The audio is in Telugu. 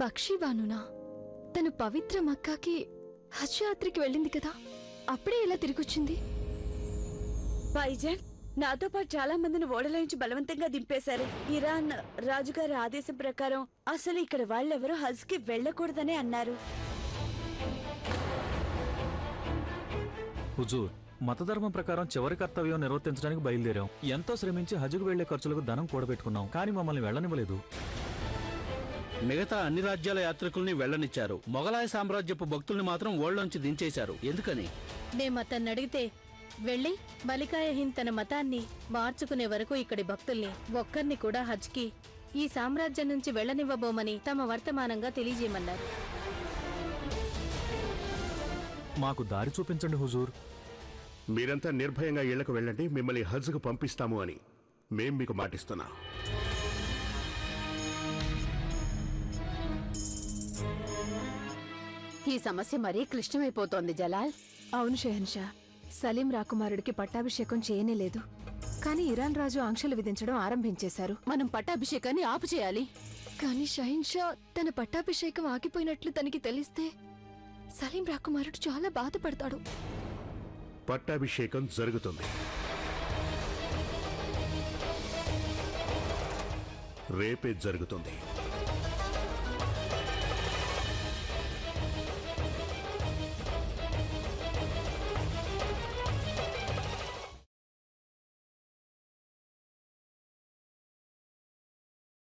బక్షీబానునా? తను పవిత్ర మక్కాకి హజ్ యాత్రకి వెళ్ళింది కదా, అప్పుడే ఎలా తిరిగొచ్చింది? భాయిజాన్, నాతో పాటు చాలా మందిని ఓడలోంచి బలవంతంగా దింపేశారు. ఇరాన్ రాజుగారి ఆదేశం ప్రకారం అసలు ఇక్కడ వాళ్ళెవరూ హజ్ కి వెళ్ళకూడదనే అన్నారు. హుజూర్, మతధర్మం ప్రకారం చివరి కర్తవ్యం నిర్వర్తించడానికి బయలుదేరాం. ఎంతో శ్రమించి హజ్కు వెళ్లే ఖర్చులకు ధనం కూడబెట్టుకున్నాం, కానీ మమ్మల్ని వెళ్ళనివ్వలేదు. మిగతా అన్ని రాజ్యాల యాత్రికుల్ని వెళ్లనిచ్చారు. మొఘలాయ సామ్రాజ్యపు భక్తుల్ని మాత్రం ఓళ్లోంచి దించేశారు. ఎందుకని? మేమతన్ని అడిగితే వెళ్లి మలికాయ హింద్ తన మతాన్ని మార్చుకునే వరకు ఇక్కడి భక్తుల్ని ఒక్కరిని కూడా హజ్కి ఈ సామ్రాజ్యం నుంచి వెళ్లనివ్వబోమని తమ వర్తమానంగా తెలియజేయమన్నారు. మాకు దారి చూపించండి హుజూర్. మీరంతా నిర్భయంగా ఇళ్లకు వెళ్ళండి, మిమ్మల్ని హజ్కు పంపిస్తాము అని మేం మీకు మాటిస్తున్నాం. ఈ సమస్య మరీ క్లిష్టమైపోతోంది జలాల్. అవును షెహన్షా, సలీం రాకుమారుడికి పట్టాభిషేకం చేయనేలేదు. కానీ ఇరాన్ రాజు ఆంక్షలు విధించడం ఆరంభించేశారు. మనం పట్టాభిషేకాన్ని ఆపు చేయాలి. కానీ షహిన్షా తన పట్టాభిషేకం ఆగిపోయినట్లు తనకి తెలిస్తే సలీం రాకుమారుడు చాలా బాధపడతాడు. పట్టాభిషేకం జరుగుతుంది. రేపే జరుగుతుంది.